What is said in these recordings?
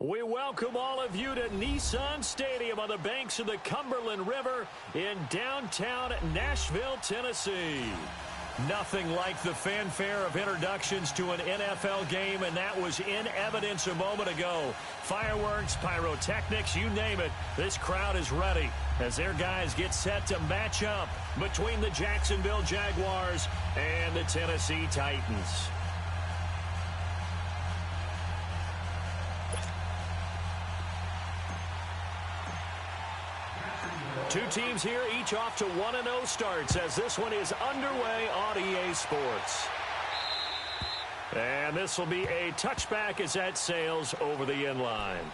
We welcome all of you to Nissan Stadium on the banks of the Cumberland River in downtown Nashville, Tennessee. Nothing like the fanfare of introductions to an NFL game, and that was in evidence a moment ago. Fireworks, pyrotechnics, you name it. This crowd is ready as their guys get set to match up between the Jacksonville Jaguars and the Tennessee Titans. Two teams here, each off to 1-0 starts as this one is underway on EA Sports. And this will be a touchback as that sails over the end line.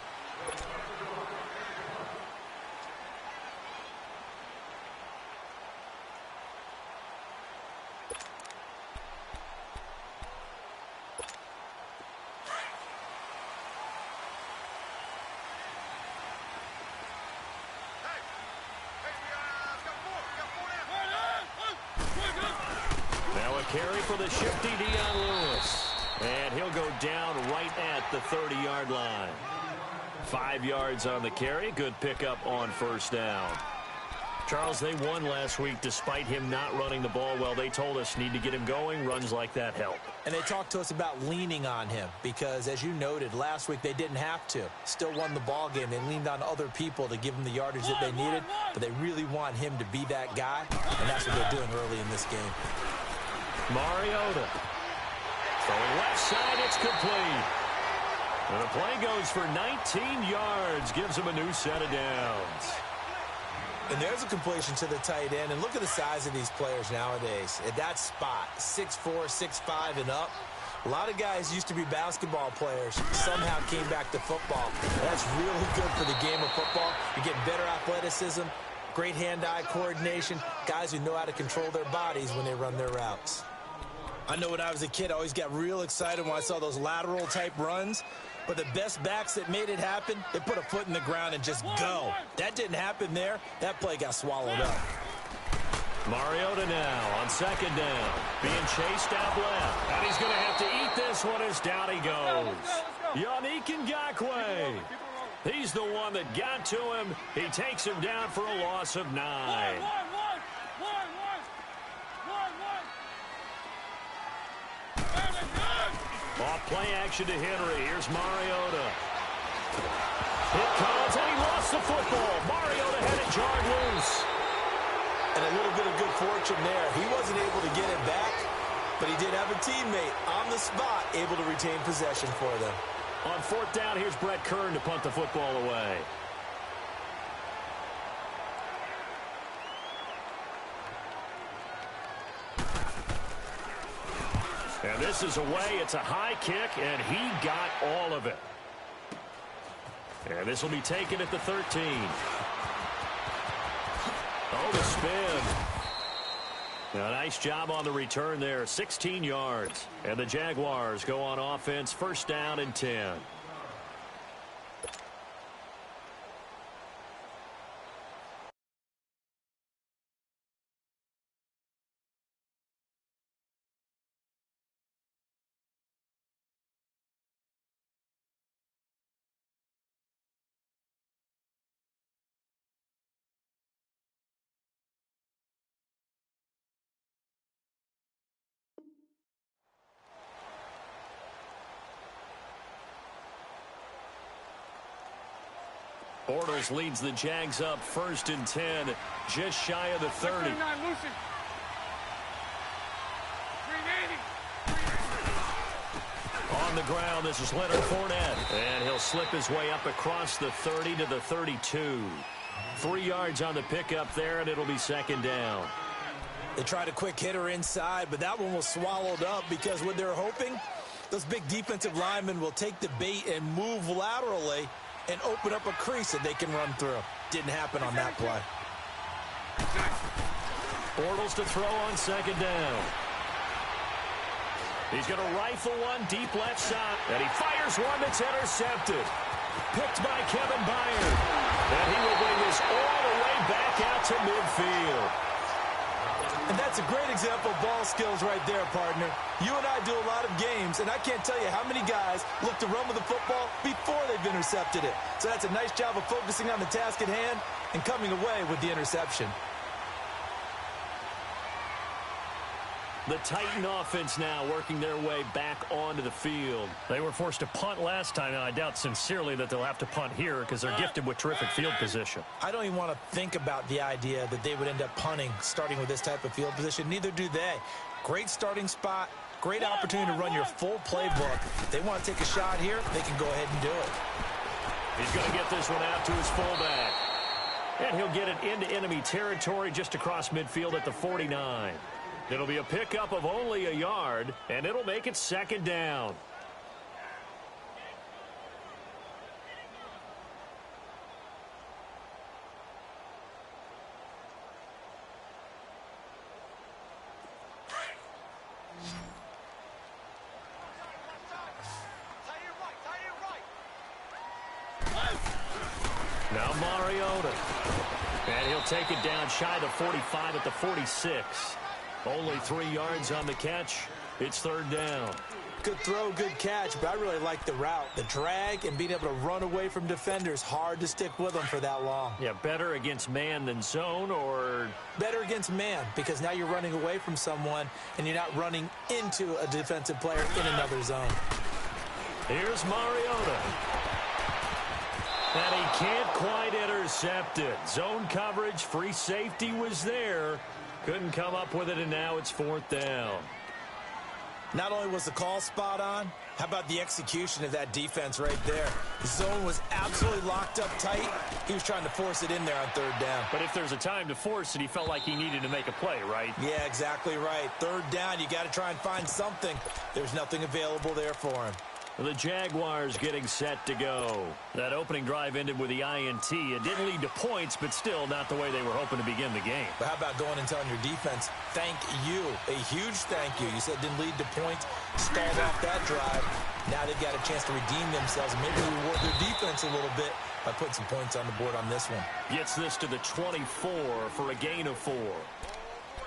Carry for the shifty Dion Lewis. And he'll go down right at the 30-yard line. 5 yards on the carry. Good pickup on first down. Charles, they won last week despite him not running the ball well. They told us need to get him going. Runs like that help. And they talked to us about leaning on him because, as you noted, last week they didn't have to. Still won the ball game. They leaned on other people to give them the yardage that they needed. But they really want him to be that guy. And that's what they're doing early in this game. Mariota. Throwing left side, it's complete. And the play goes for 19 yards. Gives him a new set of downs. And there's a completion to the tight end. And look at the size of these players nowadays. At that spot, 6'4", 6'5", and up. A lot of guys used to be basketball players. Somehow came back to football. That's really good for the game of football. You get better athleticism, great hand-eye coordination, guys who know how to control their bodies when they run their routes. I know when I was a kid, I always got real excited when I saw those lateral-type runs. But the best backs that made it happen, they put a foot in the ground and just go. That didn't happen there. That play got swallowed up. Mariota now on second down. Being chased out left. And he's going to have to eat this one as down he goes. Yannick Ngakoue. He's the one that got to him. He takes him down for a loss of 9. Off play action to Henry. Here's Mariota. It comes, and he lost the football. Mariota had it jarred loose. And a little bit of good fortune there. He wasn't able to get it back, but he did have a teammate on the spot able to retain possession for them. On fourth down, here's Brett Kern to punt the football away. And this is away. It's a high kick, and he got all of it. And this will be taken at the 13. Oh, the spin. Now, nice job on the return there. 16 yards. And the Jaguars go on offense, first down and 10. Bortles leads the Jags up first and 10, just shy of the 30. On the ground, this is Leonard Fournette. And he'll slip his way up across the 30 to the 32. 3 yards on the pickup there, and it'll be second down. They tried a quick hitter inside, but that one was swallowed up because what they're hoping, those big defensive linemen will take the bait and move laterally and open up a crease that they can run through. Didn't happen on that play. Bortles to throw on second down. He's going to rifle one deep left side. And he fires one that's intercepted. Picked by Kevin Byard. And he will bring this all the way back out to midfield. And that's a great example of ball skills right there, partner. You and I do a lot of games, and I can't tell you how many guys look to run with the football before they've intercepted it. So that's a nice job of focusing on the task at hand and coming away with the interception. The Titan offense now working their way back onto the field. They were forced to punt last time, and I doubt sincerely that they'll have to punt here because they're gifted with terrific field position. I don't even want to think about the idea that they would end up punting starting with this type of field position. Neither do they. Great starting spot, great opportunity to run your full playbook. If they want to take a shot here, they can go ahead and do it. He's going to get this one out to his fullback. And he'll get it into enemy territory just across midfield at the 49. It'll be a pickup of only a yard, and it'll make it second down. Now Mariota. And he'll take it down shy of the 45 at the 46. Only 3 yards on the catch. It's third down. Good throw, good catch, but I really like the route. The drag and being able to run away from defenders. Hard to stick with them for that long. Yeah, better against man than zone, or? Better against man, because now you're running away from someone and you're not running into a defensive player in another zone. Here's Mariota. And he can't quite intercept it. Zone coverage, free safety was there. Couldn't come up with it, and now it's fourth down. Not only was the call spot on, how about the execution of that defense right there? The zone was absolutely locked up tight. He was trying to force it in there on third down. But if there's a time to force it, he felt like he needed to make a play, right? Yeah, exactly right. Third down, you got to try and find something. There's nothing available there for him. The Jaguars getting set to go. That opening drive ended with the INT. It didn't lead to points, but still not the way they were hoping to begin the game. But how about going and telling your defense, thank you, a huge thank you. You said it didn't lead to points, stalled off that drive. Now they've got a chance to redeem themselves and maybe reward their defense a little bit by putting some points on the board on this one. Gets this to the 24 for a gain of 4.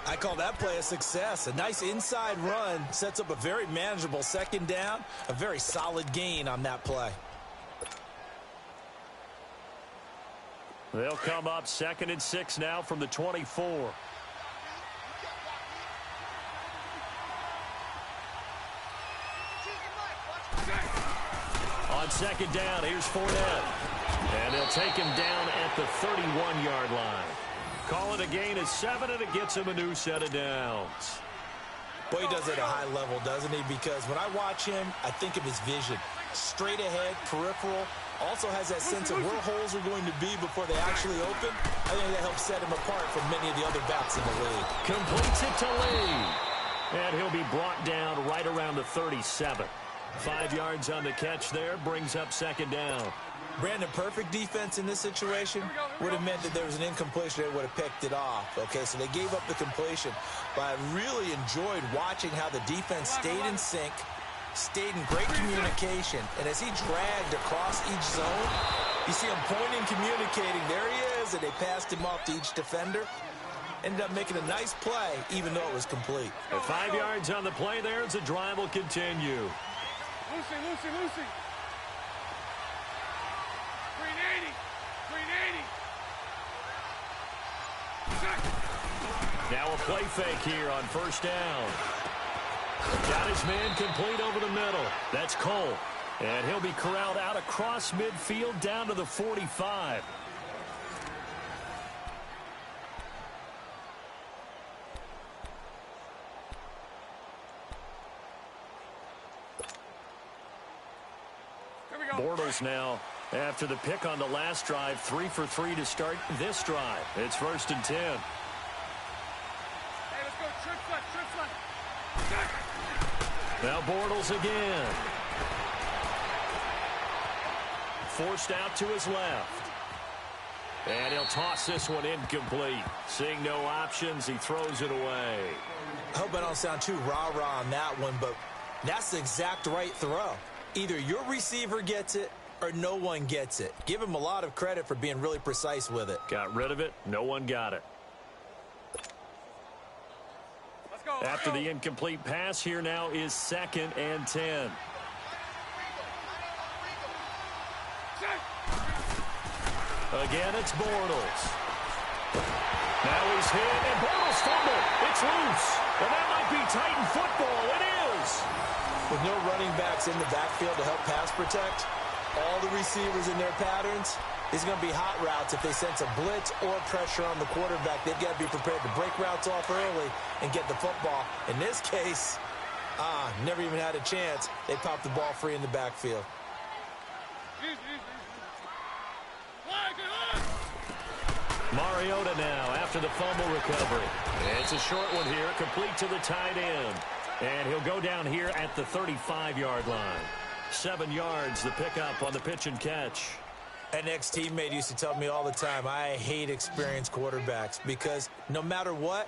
I call that play a success. A nice inside run sets up a very manageable second down. A very solid gain on that play. They'll come up 2nd and 6 now from the 24. On second down, here's Fournette. And they'll take him down at the 31-yard line. Call it a gain of 7, and it gets him a new set of downs. Boy, he does it at a high level, doesn't he? Because when I watch him, I think of his vision. Straight ahead, peripheral. Also has that sense of where holes are going to be before they actually open. I think that helps set him apart from many of the other backs in the league. Completes it to Lee. And he'll be brought down right around the 37. 5 yards on the catch there, brings up second down. Brandon, perfect defense in this situation would have meant that there was an incompletion. They would have picked it off. Okay, so they gave up the completion. But I really enjoyed watching how the defense stayed in sync, stayed in great communication. And as he dragged across each zone, you see him pointing, communicating. There he is, and they passed him off to each defender. Ended up making a nice play, even though it was complete. At 5 yards on the play there, as the drive will continue. Lucy. 380. Now a play fake here on first down. Got his man complete over the middle. That's Cole. And he'll be corralled out across midfield down to the 45. Bortles now, after the pick on the last drive, 3 for 3 to start this drive. It's 1st and 10. Hey, let's go trick front. Now Bortles again. Forced out to his left. And he'll toss this one incomplete. Seeing no options, he throws it away. I hope I don't sound too rah-rah on that one, but that's the exact right throw. Either your receiver gets it or no one gets it. Give him a lot of credit for being really precise with it. Got rid of it. No one got it. After the incomplete pass, here now is 2nd and 10. Again, it's Bortles. Now he's hit, and Bortles fumbled. It's loose. And that might be Titan football. It is. With no running backs in the backfield to help pass protect, all the receivers in their patterns, these are going to be hot routes. If they sense a blitz or pressure on the quarterback, they've got to be prepared to break routes off early and get the football. In this case, never even had a chance. They popped the ball free in the backfield. Mariota now after the fumble recovery. It's a short one here, complete to the tight end. And he'll go down here at the 35-yard line. 7 yards, the pickup on the pitch and catch. An ex-teammate used to tell me all the time, I hate experienced quarterbacks because no matter what,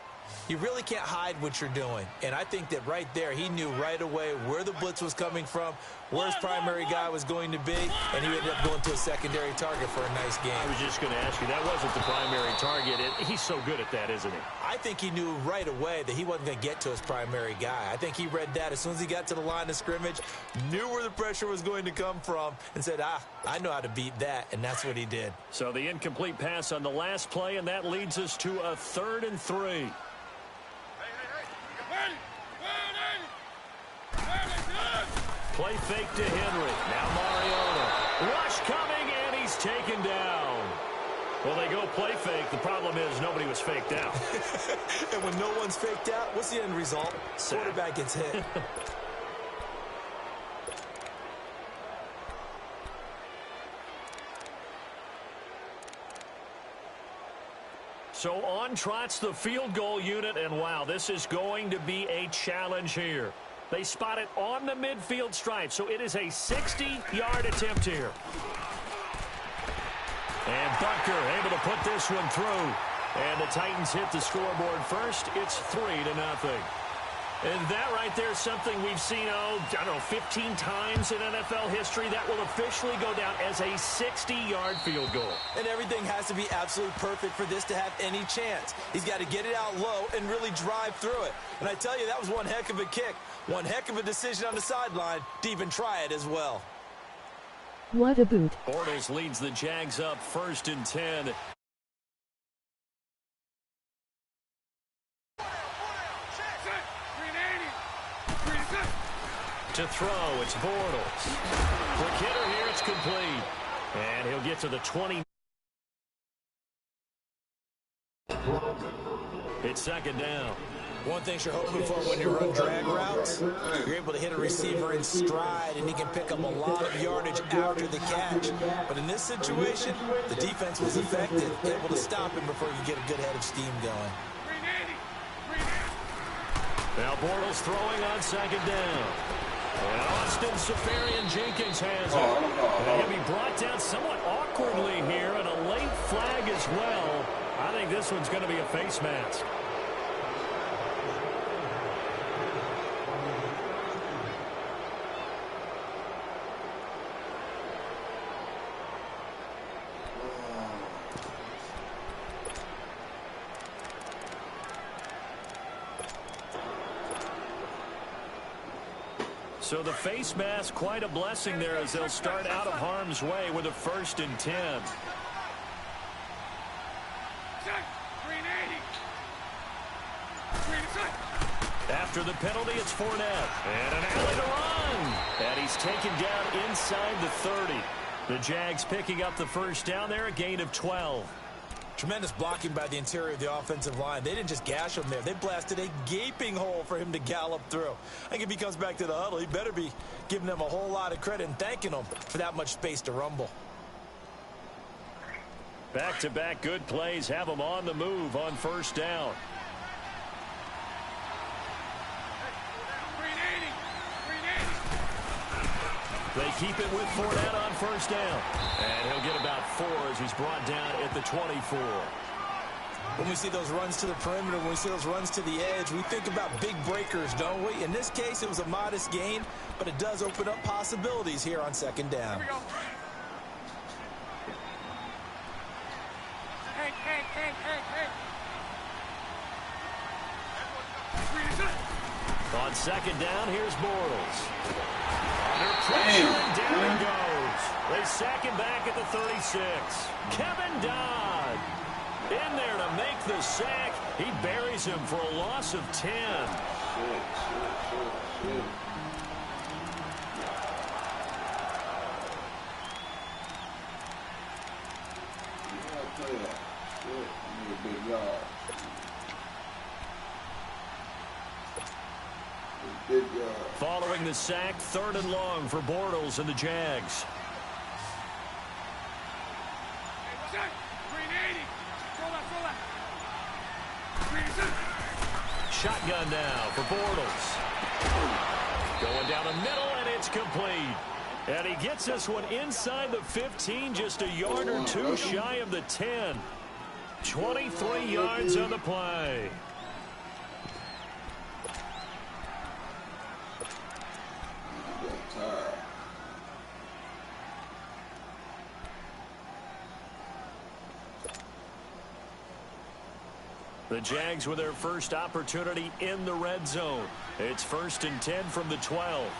you really can't hide what you're doing. And I think that right there, he knew right away where the blitz was coming from, where his primary guy was going to be, and he ended up going to a secondary target for a nice game. I was just going to ask you, that wasn't the primary target. He's so good at that, isn't he? I think he knew right away that he wasn't going to get to his primary guy. I think he read that as soon as he got to the line of scrimmage, knew where the pressure was going to come from, and said, I know how to beat that, and that's what he did. So the incomplete pass on the last play, and that leads us to a 3rd and 3. Play fake to Henry. Now Mariota. Rush coming, and he's taken down. Well, they go play fake. The problem is nobody was faked out. And when no one's faked out, what's the end result? Quarterback gets hit. So on trots the field goal unit, and wow, this is going to be a challenge here. They spot it on the midfield stripe, so it is a 60-yard attempt here. And Bucker able to put this one through. And the Titans hit the scoreboard first. It's 3-0. And that right there is something we've seen, I don't know, 15 times in NFL history. That will officially go down as a 60-yard field goal. And everything has to be absolutely perfect for this to have any chance. He's got to get it out low and really drive through it. And I tell you, that was one heck of a kick. One heck of a decision on the sideline to even try it as well. What a boot. Bortles leads the Jags up 1st and 10. To throw, it's Bortles. For Kidder here, it's complete. And he'll get to the 20. It's 2nd down. One thing you're hoping for when you run drag routes, you're able to hit a receiver in stride, and he can pick up a lot of yardage after the catch. But in this situation, the defense was effective, able to stop him before you get a good head of steam going. Now Bortles throwing on 2nd down. And Austin Safarian-Jenkins has it. And he'll be brought down somewhat awkwardly here, and a late flag as well. I think this one's going to be a face mask. So the face mask, quite a blessing there as they'll start out of harm's way with a 1st and 10. After the penalty, it's Fournette. And an alley to run. And he's taken down inside the 30. The Jags picking up the 1st down there, a gain of 12. Tremendous blocking by the interior of the offensive line. They didn't just gash him there. They blasted a gaping hole for him to gallop through. I think if he comes back to the huddle, he better be giving them a whole lot of credit and thanking them for that much space to rumble. Back-to-back good plays have them on the move on 1st down. They keep it with Fournette on 1st down. And he'll get about 4 as he's brought down at the 24. When we see those runs to the perimeter, when we see those runs to the edge, we think about big breakers, don't we? In this case, it was a modest gain, but it does open up possibilities here on 2nd down. Hey. On second down, here's Bortles. Under pressure, and down he goes. They sack him back at the 36. Kevin Dodd in there to make the sack. He buries him for a loss of 10. Following the sack, 3rd and long for Bortles and the Jags. Shotgun now for Bortles. Going down the middle, and it's complete. And he gets this one inside the 15, just a yard or two shy of the 10. 23 yards on the play. The Jags with their first opportunity in the red zone. It's 1st and 10 from the 12.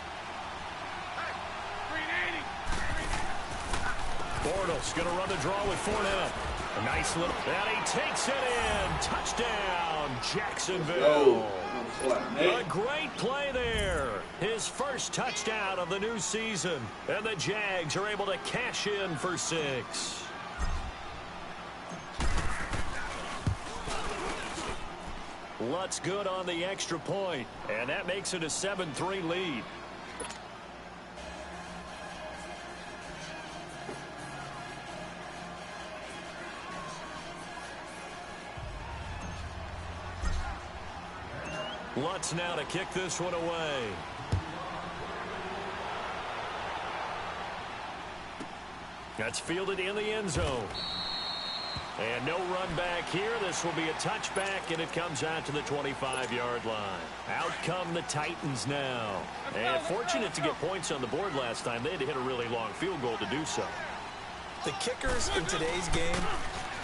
Bortles going to run the draw with Fournette. A nice little, and he takes it in. Touchdown, Jacksonville. A great play there. His first touchdown of the new season. And the Jags are able to cash in for 6. Lutz good on the extra point, and that makes it a 7-3 lead. Lutz now to kick this one away. That's fielded in the end zone. And no run back here. This will be a touchback, and it comes out to the 25-yard line. Out come the Titans now. And fortunate to get points on the board last time. They had to hit a really long field goal to do so. The kickers in today's game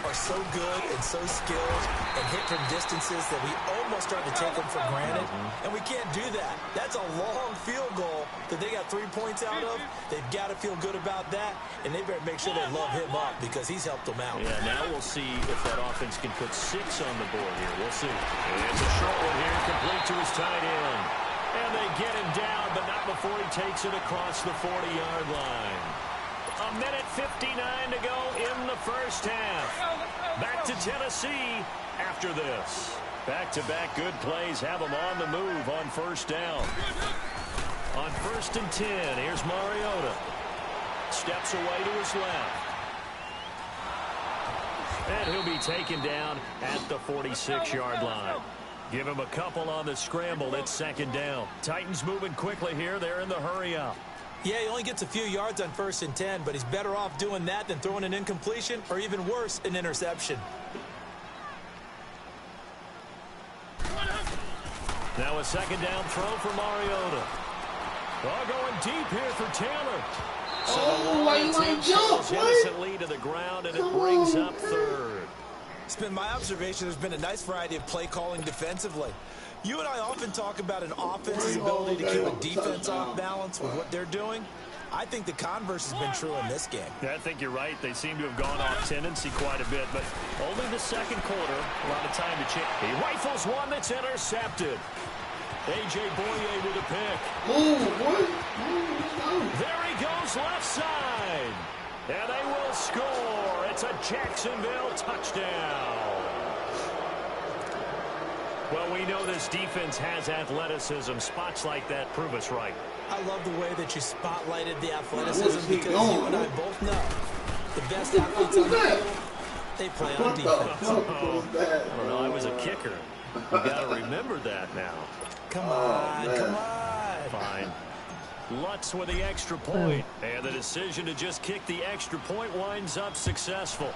are so good and so skilled and hit from distances that we almost start to take them for granted. And we can't do that. That's a long field goal that they got 3 points out of. They've got to feel good about that, and they better make sure they love him up because he's helped them out. Yeah, now we'll see if that offense can put 6 on the board here. We'll see. It's a short one here, complete to his tight end. And they get him down, but not before he takes it across the 40-yard line. A minute 59 to go in the first half. Back to Tennessee after this. Back-to-back good plays have them on the move on first down. On 1st and 10, here's Mariota. Steps away to his left. And he'll be taken down at the 46-yard line. Give him a couple on the scramble. It's 2nd down. Titans moving quickly here. They're in the hurry-up. Yeah, he only gets a few yards on 1st and 10, but he's better off doing that than throwing an incompletion or even worse, an interception. Now a 2nd down throw for Mariota. Oh, going deep here for Taylor. So why you ain't jump? Innocently to the ground, and it brings up 3rd. It's been my observation there's been a nice variety of play calling defensively. You and I often talk about an offense's ability to keep a defense off balance with what they're doing. I think the converse has been true in this game. Yeah, I think you're right. They seem to have gone off tendency quite a bit, but only the 2nd quarter. A lot of time to check. He rifles one that's intercepted. A.J. Boye with a pick. There he goes left side. And they will score. It's a Jacksonville touchdown. Well, we know this defense has athleticism. Spots like that prove us right. I love the way that you spotlighted the athleticism because you and I both know the best athletes on the field, they play on defense. I don't know. I was a kicker. You got to remember that now. Come on, come on. Fine. Lutz with the extra point. And the decision to just kick the extra point winds up successful.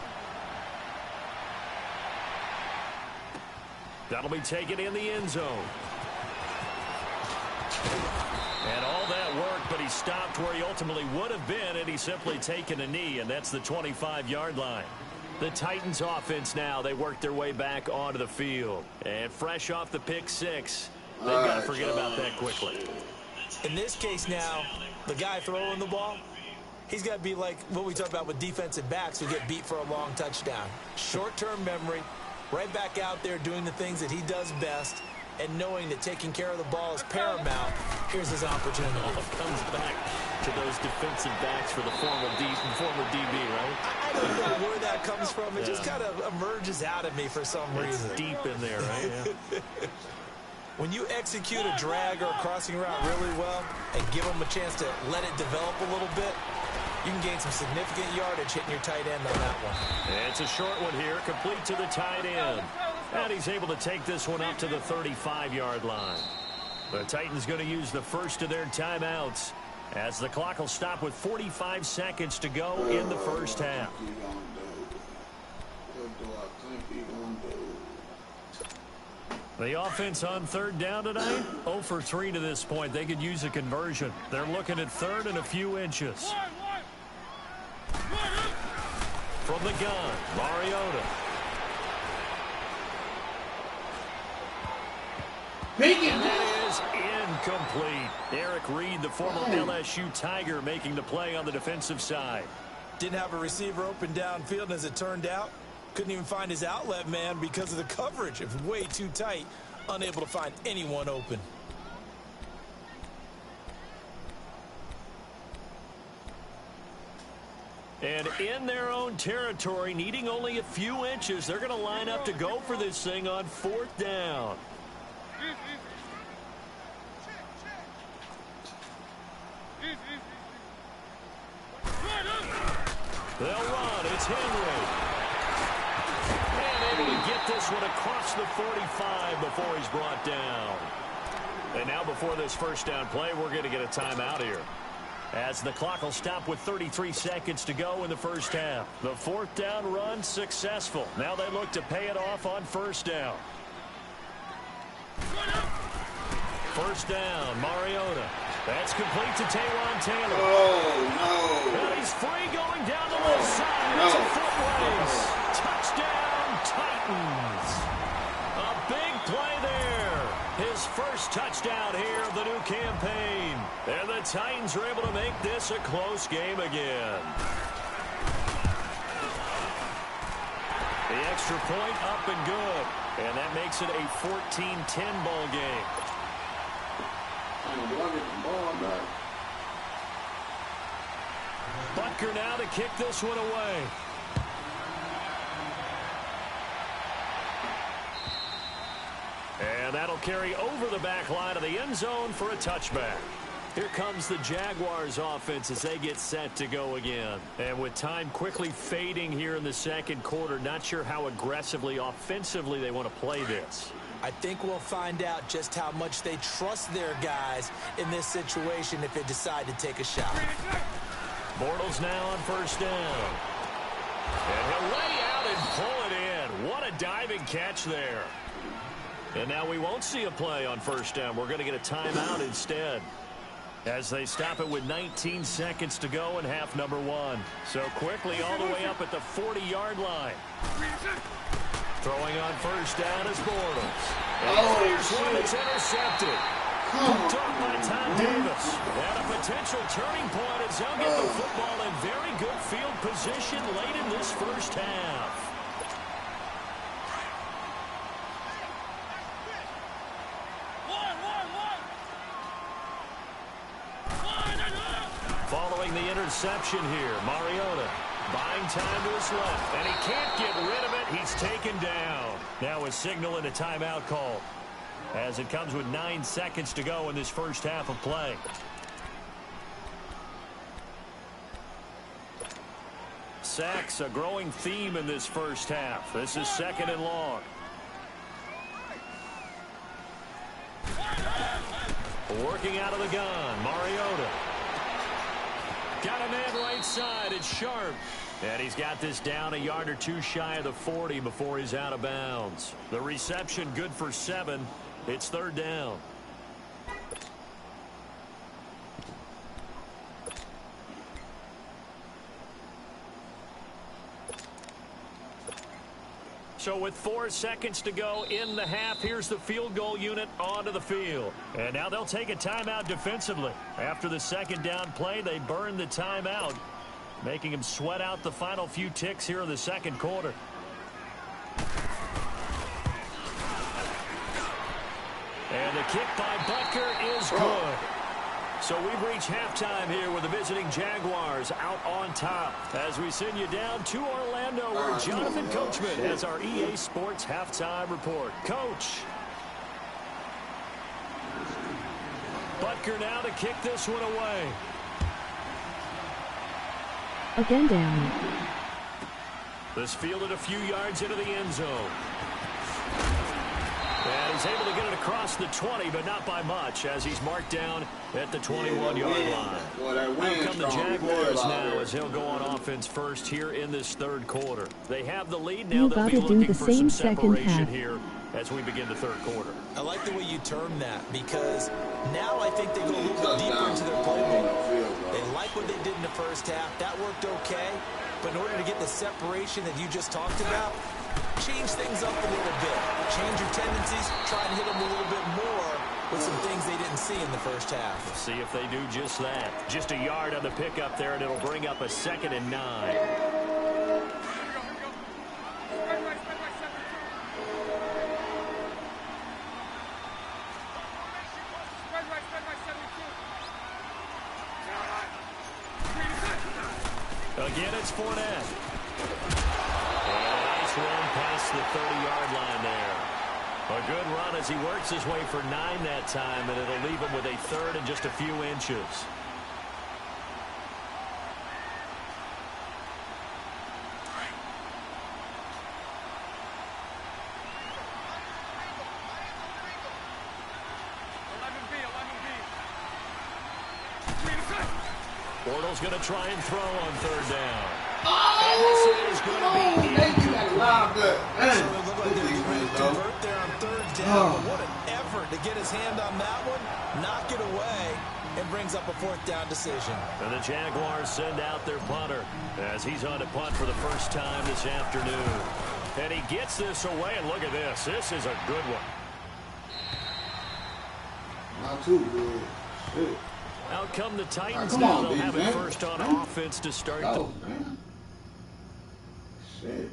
That'll be taken in the end zone. And all that work, but he stopped where he ultimately would have been, and he's simply taken a knee, and that's the 25-yard line. The Titans offense now, they work their way back onto the field. And fresh off the pick 6, They've got to forget about that quickly. In this case now, the guy throwing the ball, he's got to be like what we talk about with defensive backs who get beat for a long touchdown. Short-term memory, right back out there doing the things that he does best, and knowing that taking care of the ball is paramount. Here's his opportunity. All comes back to those defensive backs for the former DB, right? I don't know where that comes from. It just kind of emerges out of me for some reason. It's deep in there, right? Yeah. When you execute a drag or a crossing route really well and give them a chance to let it develop a little bit, you can gain some significant yardage hitting your tight end on that one. It's a short one here, complete to the tight end. And he's able to take this one up to the 35-yard line. The Titans going to use the first of their timeouts as the clock will stop with 45 seconds to go in the first half. The offense on third down tonight, 0 for 3 to this point. They could use a conversion. They're looking at third and a few inches. From the gun, Mariota. And that is incomplete. Eric Reed, the former LSU Tiger, making the play on the defensive side. Didn't have a receiver open downfield, and as it turned out, couldn't even find his outlet man because of the coverage. It was way too tight, unable to find anyone open. And in their own territory, needing only a few inches, they're going to line up to go for this thing on fourth down. They'll run. It's Henry. And able to get this one across the 45 before he's brought down. And now before this first down play, we're going to get a timeout here, as the clock will stop with 33 seconds to go in the first half. The fourth down run successful. Now they look to pay it off on first down. First down, Mariota. That's complete to Taywan Taylor. Oh, no. And he's free going down the left side. It's a foot race. Touchdown, Titans. A big play there. His first touchdown here of the new campaign. And the Titans are able to make this a close game again. The extra point up and good. And that makes it a 14-10 ball game. Butker now to kick this one away. And that'll carry over the back line of the end zone for a touchback. Here comes the Jaguars offense as they get set to go again. And with time quickly fading here in the second quarter, not sure how aggressively, offensively they want to play this. I think we'll find out just how much they trust their guys in this situation if they decide to take a shot. Bortles now on first down. And he'll lay out and pull it in. What a diving catch there. And now we won't see a play on first down. We're going to get a timeout instead, as they stop it with 19 seconds to go in half number one. So quickly all the way up at the 40-yard line. Throwing on first down is Bortles. And there's one that's intercepted. Picked off by Tom Davis. And a potential turning point as they'll get the football in very good field position late in this first half. Following the interception here, Mariota buying time to his left, and he can't get rid of it. He's taken down. Now a signal and a timeout call, as it comes with 9 seconds to go in this first half of play. Sacks, a growing theme in this first half. This is second and long. Working out of the gun, Mariota. Got a man right side. It's Sharp. And he's got this down a yard or two shy of the 40 before he's out of bounds. The reception good for 7. It's third down. So with 4 seconds to go in the half, here's the field goal unit onto the field. And now they'll take a timeout defensively. After the second down play, they burn the timeout, making him sweat out the final few ticks here in the second quarter. And the kick by Butker is good. So we've reached halftime here with the visiting Jaguars out on top. As we send you down to Orlando, where Jonathan Coachman has our EA Sports halftime report. Coach. Butker now to kick this one away. Again down. This fielded a few yards into the end zone. And he's able to get it across the 20, but not by much, as he's marked down at the 21-yard line. Out come the Jaguars now as he'll go on offense first here in this third quarter. They have the lead now. They'll be looking for some separation here as we begin the third quarter. I like the way you term that, because now I think they go a little bit deeper into their playbook. They like what they did in the first half. That worked okay. But in order to get the separation that you just talked about, change things up a little bit. Change your tendencies. Try and hit them a little bit more with some things they didn't see in the first half. We'll see if they do just that. Just a yard on the pickup there, and it'll bring up a 2nd and 9. Again, it's Fournette. And a nice run past the 30-yard line there. A good run as he works his way for 9 that time, and it'll leave him with a 3rd and just a few inches. Bortles going to try and throw on 3rd down. And this is going to be incomplete. So it looked like they were going to convert there on 3rd down. But what an effort to get his hand on that one, knock it away, and brings up a 4th down decision. And the Jaguars send out their punter as he's on to punt for the first time this afternoon. And he gets this away, and look at this. This is a good one. Not too good. Shit. Out come the Titans Come now. on, They'll have it man. first on offense to start. Go, man. Shit.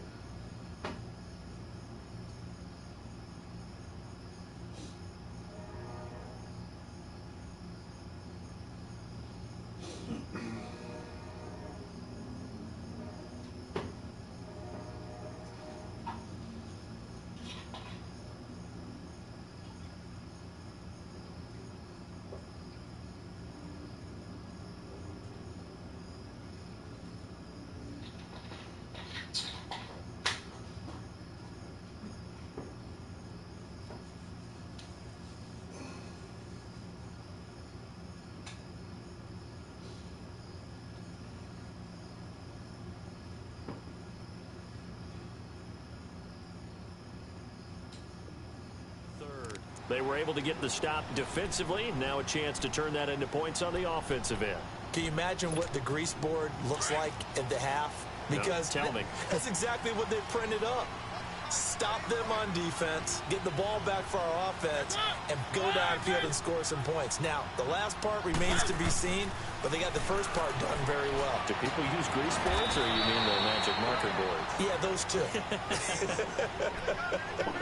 They were able to get the stop defensively. Now a chance to turn that into points on the offensive end. Can you imagine what the grease board looks like at the half? Because no, tell me. That's exactly what they printed up. Stop them on defense, get the ball back for our offense, and go downfield and score some points. Now, the last part remains to be seen, but they got the first part done very well. Do people use grease boards, or you mean the magic marker boards? Yeah, those two.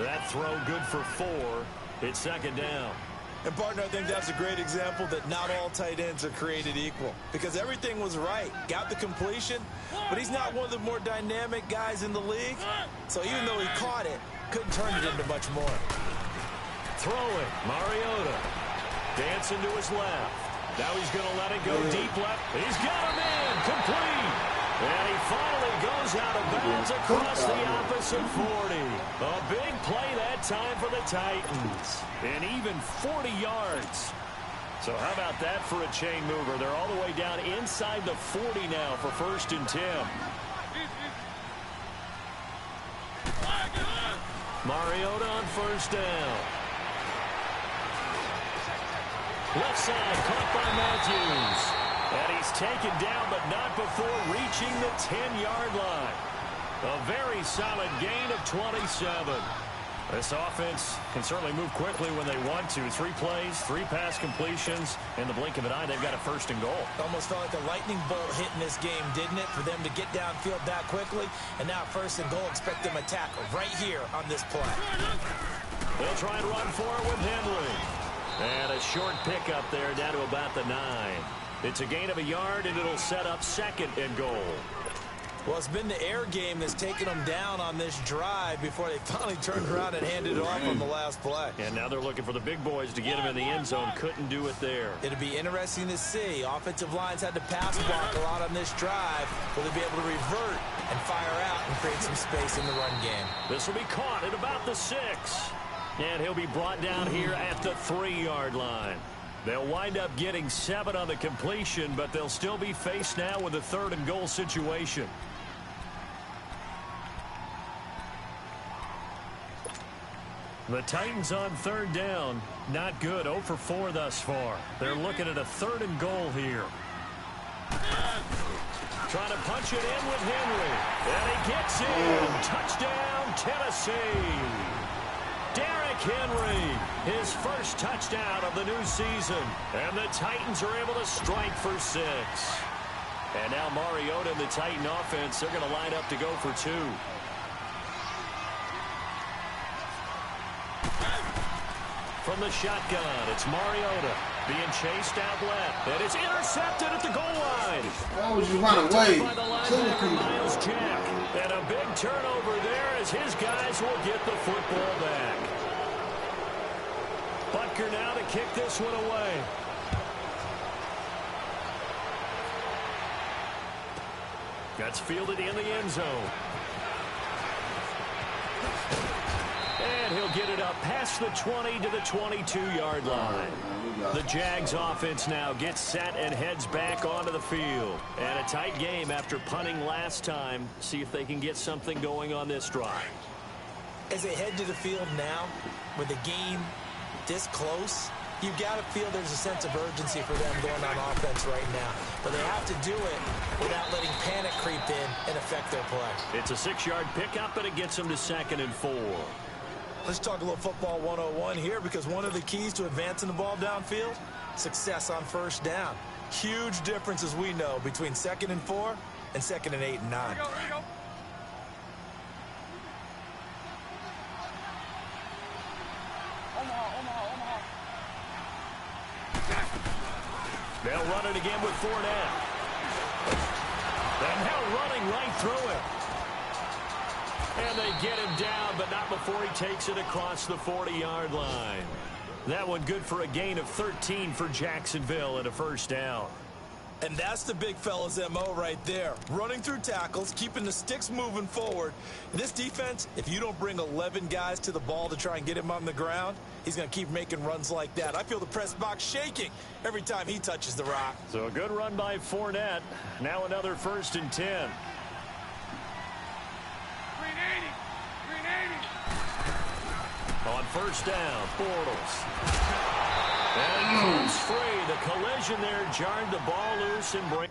That throw good for 4. It's 2nd down. And, partner, I think that's a great example that not all tight ends are created equal, because everything was right. Got the completion, but he's not one of the more dynamic guys in the league. So even though he caught it, couldn't turn it into much more. Throwing, Mariota. Dancing to his left. Now he's going to let it go deep left. He's got him in. Complete. And he finally goes out of bounds across the opposite 40. A big play that time for the Titans. And even 40 yards. So how about that for a chain mover? They're all the way down inside the 40 now for 1st and 10. Mariota on 1st down. Left side caught by Matthews. And he's taken down, but not before reaching the 10-yard line. A very solid gain of 27. This offense can certainly move quickly when they want to. 3 plays, 3 pass completions. In the blink of an eye, they've got a first and goal. Almost felt like a lightning bolt hit in this game, didn't it? For them to get downfield that quickly. And now first and goal, expect them to tackle right here on this play. They'll try and run for it with Henry. And a short pickup there down to about the 9. It's a gain of a yard, and it'll set up second and goal. Well, it's been the air game that's taken them down on this drive before they finally turned around and handed it off on the last play. And now they're looking for the big boys to get him in the end zone. Couldn't do it there. It'll be interesting to see. Offensive lines had to pass block a lot on this drive. Will they be able to revert and fire out and create some space in the run game? This will be caught at about the 6. And he'll be brought down here at the 3-yard line. They'll wind up getting 7 on the completion, but they'll still be faced now with a 3rd and goal situation. The Titans on 3rd down. Not good. 0 for 4 thus far. They're looking at a 3rd and goal here. Trying to punch it in with Henry. And he gets in. Touchdown, Tennessee. Derrick Henry, his first touchdown of the new season. And the Titans are able to strike for 6. And now Mariota and the Titan offense, they're going to line up to go for 2. From the shotgun, it's Mariota being chased out left. And it's intercepted at the goal line. Why would you run away? By the linebacker, Miles Jack. And a big turnover there as his guys will get the football back. Butker now to kick this one away. That's fielded in the end zone. And he'll get it up past the 20 to the 22-yard line. The Jags offense now gets set and heads back onto the field. And a tight game after punting last time. See if they can get something going on this drive. As they head to the field now, with the game this close, you've got to feel there's a sense of urgency for them going on offense right now. But they have to do it without letting panic creep in and affect their play. It's a 6-yard pickup, and it gets them to 2nd and 4. Let's talk a little football 101 here, because one of the keys to advancing the ball downfield, success on first down. Huge difference, as we know, between 2nd and 4 and 2nd and 8 and 9. Here we go. Omaha. They'll run it again with Fournette. And now running right through it. And they get him down, but not before he takes it across the 40-yard line. That one good for a gain of 13 for Jacksonville and a first down. And that's the big fella's MO right there. Running through tackles, keeping the sticks moving forward. This defense, if you don't bring 11 guys to the ball to try and get him on the ground, he's going to keep making runs like that. I feel the press box shaking every time he touches the rock. So a good run by Fournette. Now another 1st and 10. On first down, Bortles. And he's free. The collision there jarred the ball loose and break.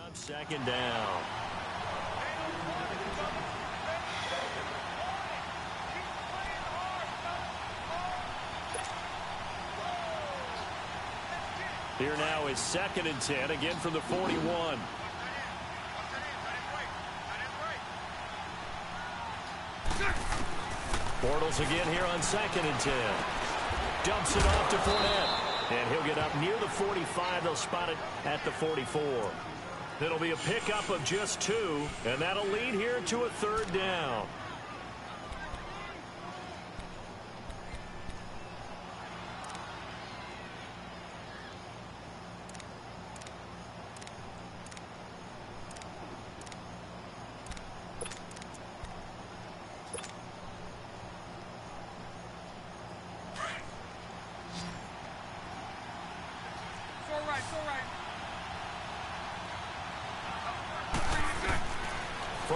Up 2nd down. Here now is 2nd and 10, again from the 41. Bortles again here on 2nd and 10. Dumps it off to Fournette. And he'll get up near the 45. They'll spot it at the 44. It'll be a pickup of just 2, and that'll lead here to a 3rd down.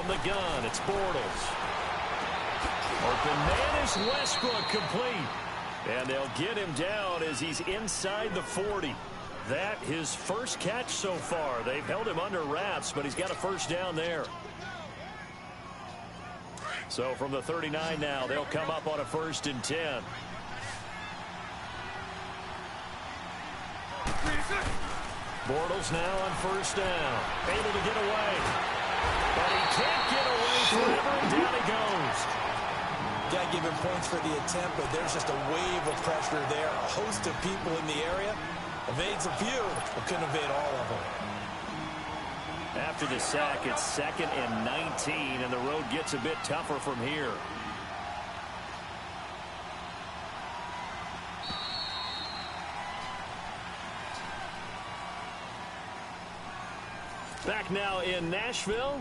from the gun. It's Bortles. Open man is Westbrook, complete. And they'll get him down as he's inside the 40. That his first catch so far. They've held him under wraps, but he's got a first down there. So from the 39 now, they'll come up on a 1st and 10. Bortles now on 1st down. Able to get away. But he can't get away forever, and down he goes. Got to give him points for the attempt, but there's just a wave of pressure there. A host of people in the area. Evades a few, but couldn't evade all of them. After the sack, it's 2nd and 19, and the road gets a bit tougher from here. Back now in Nashville.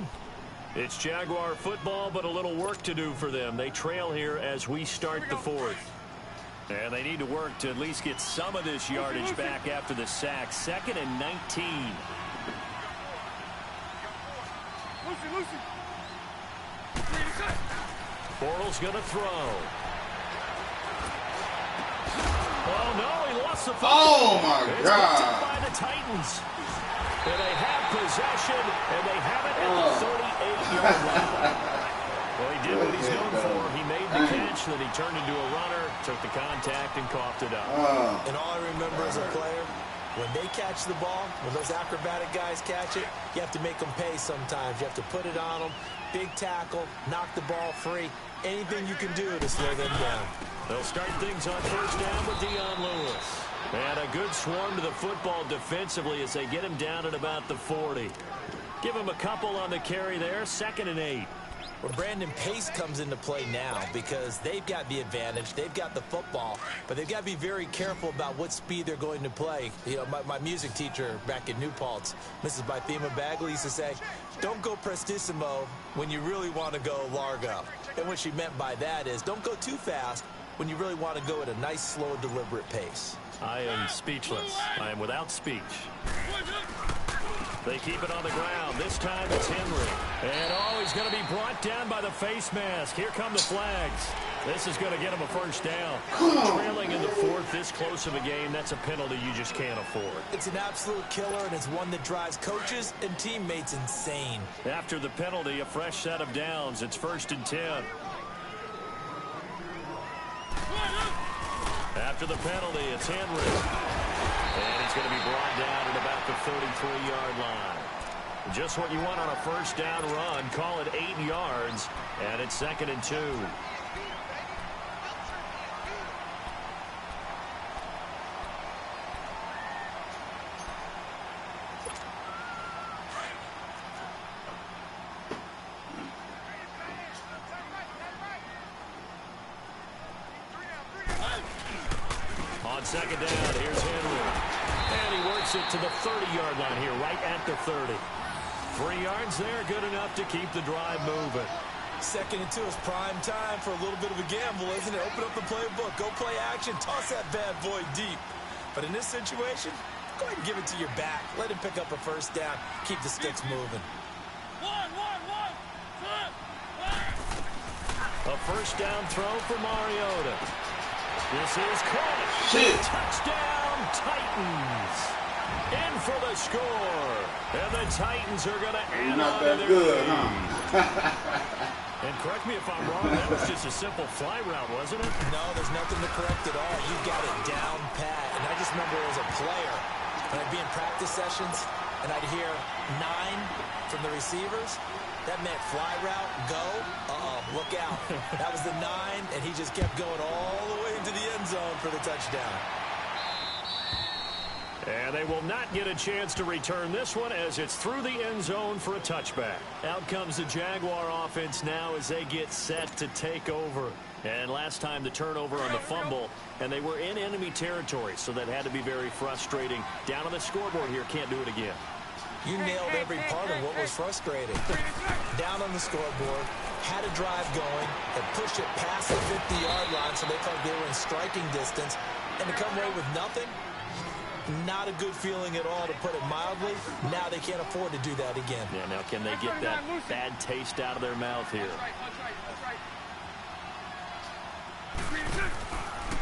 It's Jaguar football, but a little work to do for them. They trail here as we start the 4th. And they need to work to at least get some of this yardage back after the sack. 2nd and 19. Bortles going to throw. Oh, no, he lost the football. Oh, my It's God. picked up by the Titans. And they have possession, and they have it at the 38-yard line. Well, he did what he's known for. He made the catch, then he turned into a runner, took the contact, and coughed it up. And all I remember as a player, when they catch the ball, when those acrobatic guys catch it, you have to make them pay sometimes. You have to put it on them, big tackle, knock the ball free, anything you can do to slow them down. They'll start things on 1st down with Dion Lewis. And a good swarm to the football defensively as they get him down at about the 40. Give him a couple on the carry there, 2nd and 8. Well, Brandon, pace comes into play now because they've got the advantage. They've got the football, but they've got to be very careful about what speed they're going to play. You know, my music teacher back in New Paltz, Mrs. Bythema Bagley, used to say, don't go prestissimo when you really want to go largo. And what she meant by that is don't go too fast when you really want to go at a nice, slow, deliberate pace. I am speechless. I am without speech. They keep it on the ground. This time it's Henry. And oh, he's going to be brought down by the face mask. Here come the flags. This is going to get him a 1st down. Trailing in the 4th, this close of a game, that's a penalty you just can't afford. It's an absolute killer, and it's one that drives coaches and teammates insane. After the penalty, a fresh set of downs. It's 1st and 10. After the penalty, it's Henry. And he's going to be brought down at about the 33-yard line. Just what you want on a 1st down run. Call it 8 yards, and it's 2nd and 2. On 2nd down, here's Henry. And he works it to the 30-yard line here, right at the 30. 3 yards there, good enough to keep the drive moving. 2nd and 2 is prime time for a little bit of a gamble, isn't it? Open up the playbook, go play action, toss that bad boy deep. But in this situation, go ahead and give it to your back. Let him pick up a 1st down, keep the sticks moving. A 1st down throw for Mariota. This is caught. Touchdown, Titans. In for the score. And the Titans are going to add on to their lead. And correct me if I'm wrong, that was just a simple fly route, wasn't it? No, there's nothing to correct at all. You got it down pat. And I just remember as a player, when I'd be in practice sessions, and I'd hear 9 from the receivers, that meant fly route, go, look out. That was the 9, and he just kept going all the way into the end zone for the touchdown. And they will not get a chance to return this one as it's through the end zone for a touchback. Out comes the Jaguar offense now as they get set to take over. And last time the turnover on the fumble, and they were in enemy territory, so that had to be very frustrating. Down on the scoreboard here, can't do it again. You nailed every part of what was frustrating. Down on the scoreboard, had a drive going, and pushed it past the 50-yard line so they felt they were in striking distance, and to come away with nothing, Not a good feeling at all, to put it mildly. Now they can't afford to do that again. Yeah, now can they get that bad taste out of their mouth here?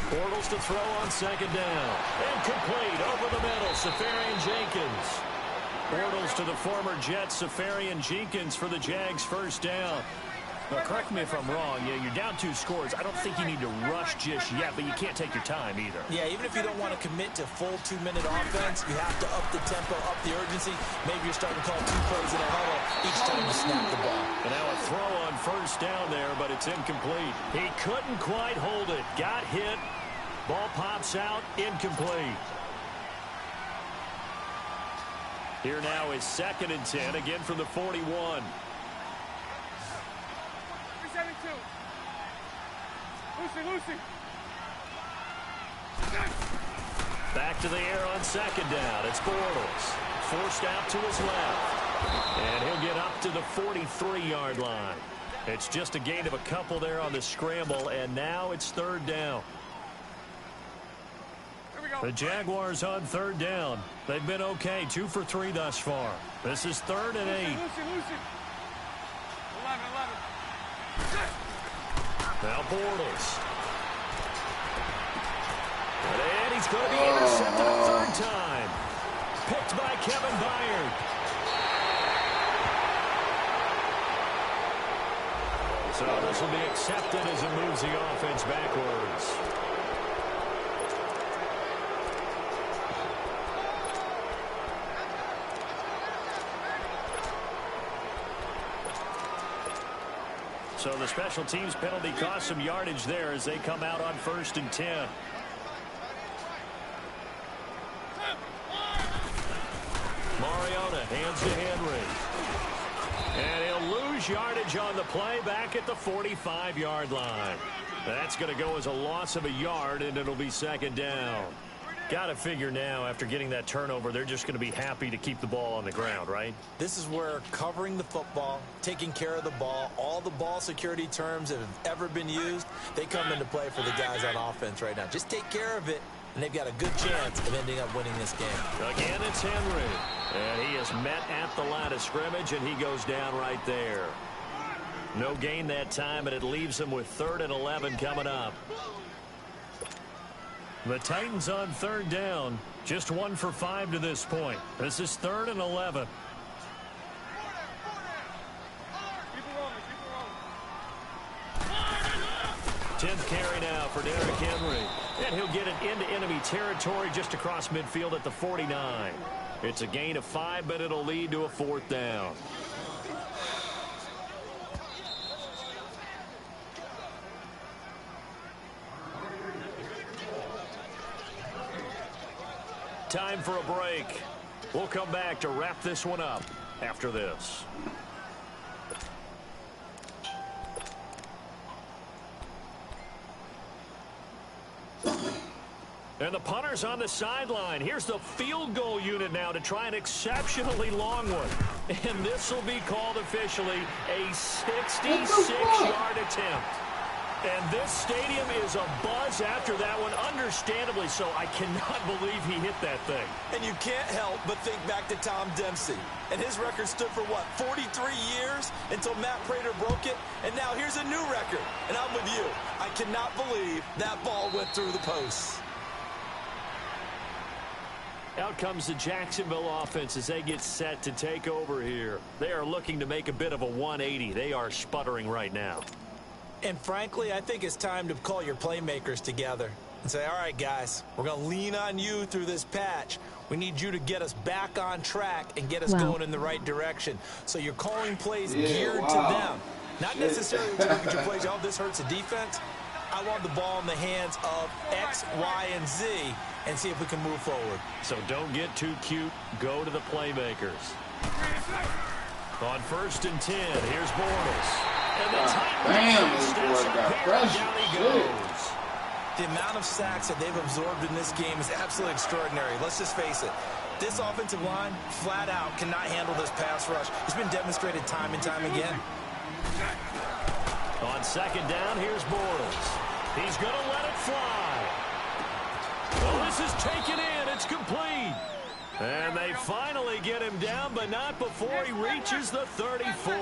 Bortles to throw on second down. Incomplete over the middle. Safarian Jenkins. Bortles to the former Jet, Safarian Jenkins, for the Jags first down. Now, correct me if I'm wrong. Yeah, you're down 2 scores. I don't think you need to rush just yet, but you can't take your time either. Yeah, even if you don't want to commit to full 2-minute offense, you have to up the tempo, up the urgency. Maybe you're starting to call 2 plays in a huddle each time you snap the ball. And now a throw on first down there, but it's incomplete. He couldn't quite hold it. Got hit. Ball pops out. Incomplete. Here now is 2nd and 10, again from the 41. Lucy. Back to the air on second down. It's Bortles. Forced out to his left. And he'll get up to the 43-yard line. It's just a gain of a couple there on the scramble, and now it's 3rd down. The Jaguars on 3rd down. They've been okay, 2 for 3 thus far. This is 3rd and 8. Lucy. 11. Now Bortles. And he's going to be intercepted a 3rd time. Picked by Kevin Byard. So this will be accepted as it moves the offense backwards. So the special teams penalty cost some yardage there as they come out on 1st and 10. Mariota hands to Henry. And he'll lose yardage on the play back at the 45-yard line. That's going to go as a loss of a yard, and it'll be 2nd down. Got to figure now, after getting that turnover, they're just going to be happy to keep the ball on the ground, right? This is where covering the football, taking care of the ball, all the ball security terms that have ever been used, they come into play for the guys on offense right now. Just take care of it, and they've got a good chance of ending up winning this game. Again, it's Henry. And he is met at the line of scrimmage, and he goes down right there. No gain that time, and it leaves him with 3rd and 11 coming up. The Titans on 3rd down. Just 1 for 5 to this point. This is 3rd and 11. Keep it rolling. 10th carry now for Derrick Henry. And he'll get it into enemy territory just across midfield at the 49. It's a gain of 5, but it'll lead to a 4th down. Time for a break. We'll come back to wrap this one up after this. And the punter's on the sideline. Here's the field goal unit now to try an exceptionally long one. And this will be called officially a 66-yard attempt. And this stadium is abuzz after that one, understandably so. I cannot believe he hit that thing. And you can't help but think back to Tom Dempsey. And his record stood for, what, 43 years until Matt Prater broke it? And now here's a new record. And I'm with you. I cannot believe that ball went through the posts. Out comes the Jacksonville offense as they get set to take over here. They are looking to make a bit of a 180. They are sputtering right now. And frankly, I think it's time to call your playmakers together and say, all right, guys, we're going to lean on you through this patch. We need you to get us back on track and get us going in the right direction. So you're calling plays geared to them. Not necessarily to look at your plays, oh, this hurts the defense. I want the ball in the hands of X, Y, and Z and see if we can move forward. So don't get too cute. Go to the playmakers. On 1st and 10, here's Bortles. And the This boy got pressure. down he goes. The amount of sacks that they've absorbed in this game is absolutely extraordinary. Let's just face it. This offensive line, flat out, cannot handle this pass rush. It's been demonstrated time and time again. On 2nd down, here's Bortles. He's going to let it fly. Well, this This is taken in. It's complete. And they finally get him down, but not before he reaches the 34.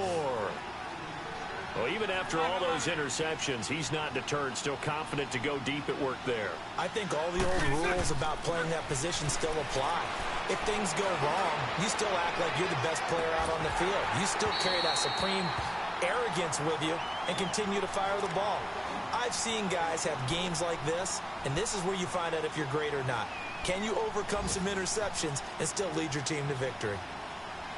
Well, even after all those interceptions, he's not deterred, still confident to go deep at work there. I think all the old rules about playing that position still apply. If things go wrong, you still act like you're the best player out on the field. You still carry that supreme arrogance with you and continue to fire the ball. I've seen guys have games like this, and this is where you find out if you're great or not. Can you overcome some interceptions and still lead your team to victory?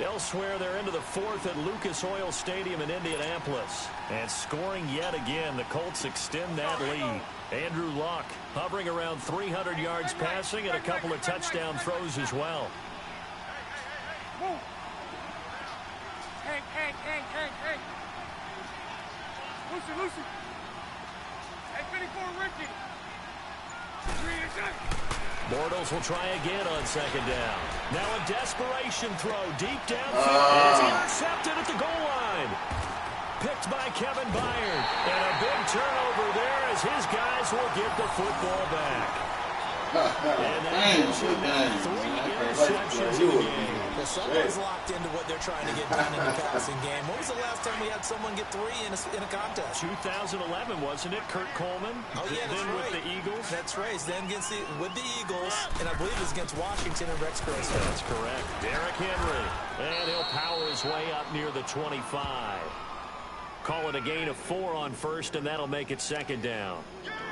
Elsewhere, they're into the fourth at Lucas Oil Stadium in Indianapolis. And scoring yet again, the Colts extend that lead. Andrew Luck hovering around 300 yards passing and a couple of touchdown throws as well. Move. Hang. Lucy. Hey, 54, Ricky. Bortles will try again on second down. Now a desperation throw deep downfield. It's intercepted at the goal line. Picked by Kevin Byard. And a big turnover there as his guys will get the football back. And that gives him now 3 interceptions in the game. Well, someone's locked into what they're trying to get done in the passing game. When was the last time we had someone get 3 in a contest? 2011, wasn't it? Kurt Coleman. Oh, yeah, that's then right. With the Eagles. That's right. Then with the Eagles, and I believe it was against Washington and Rex Grossman. That's correct. Derrick Henry. And he'll power his way up near the 25. Call it a gain of 4 on first, and that'll make it second down.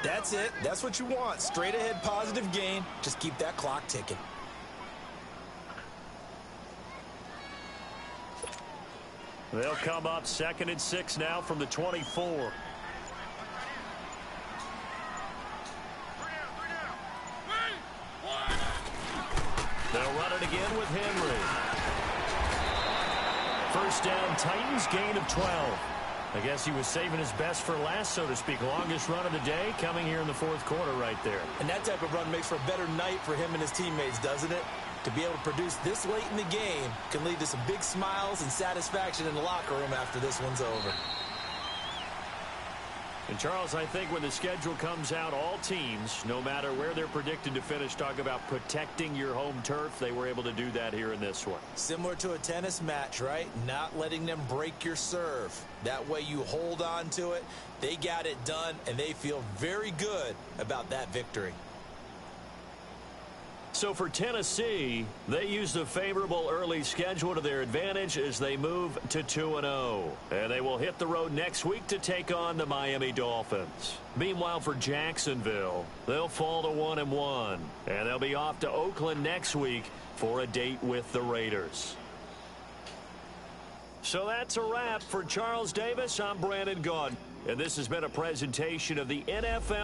That's it. That's what you want. Straight ahead positive gain. Just keep that clock ticking. They'll come up 2nd and 6 now from the 24. They'll run it again with Henry. First down, Titans, gain of 12. I guess he was saving his best for last, so to speak. Longest run of the day coming here in the fourth quarter right there. And that type of run makes for a better night for him and his teammates, doesn't it? To be able to produce this late in the game can lead to some big smiles and satisfaction in the locker room after this one's over. And, Charles, I think when the schedule comes out, all teams, no matter where they're predicted to finish, talk about protecting your home turf. They were able to do that here in this one. Similar to a tennis match, right? Not letting them break your serve. That way you hold on to it. They got it done, and they feel very good about that victory. So for Tennessee, they used a favorable early schedule to their advantage as they move to 2-0. And they will hit the road next week to take on the Miami Dolphins. Meanwhile, for Jacksonville, they'll fall to 1-1. And they'll be off to Oakland next week for a date with the Raiders. So that's a wrap. For Charles Davis, I'm Brandon Gaudin. And this has been a presentation of the NFL.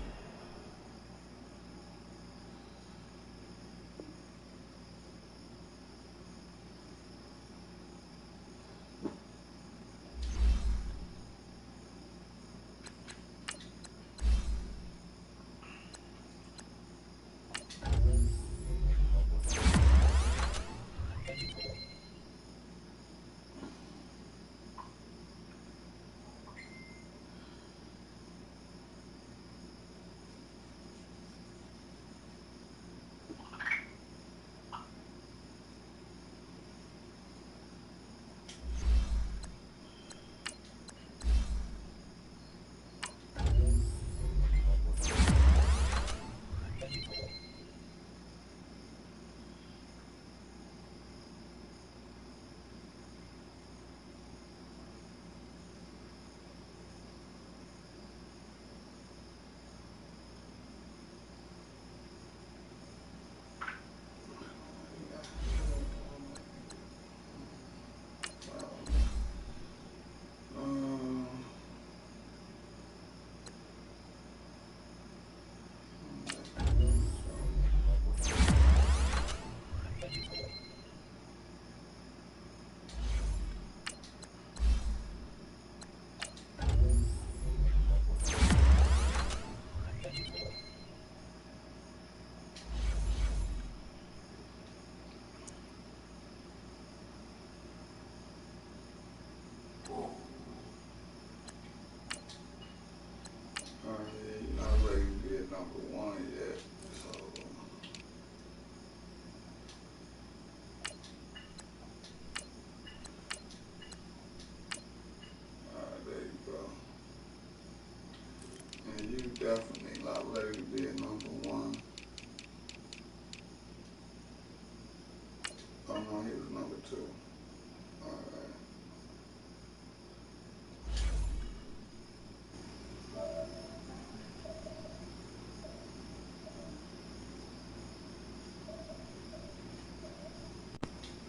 definitely not ready to be at number one. Oh no, he was number two.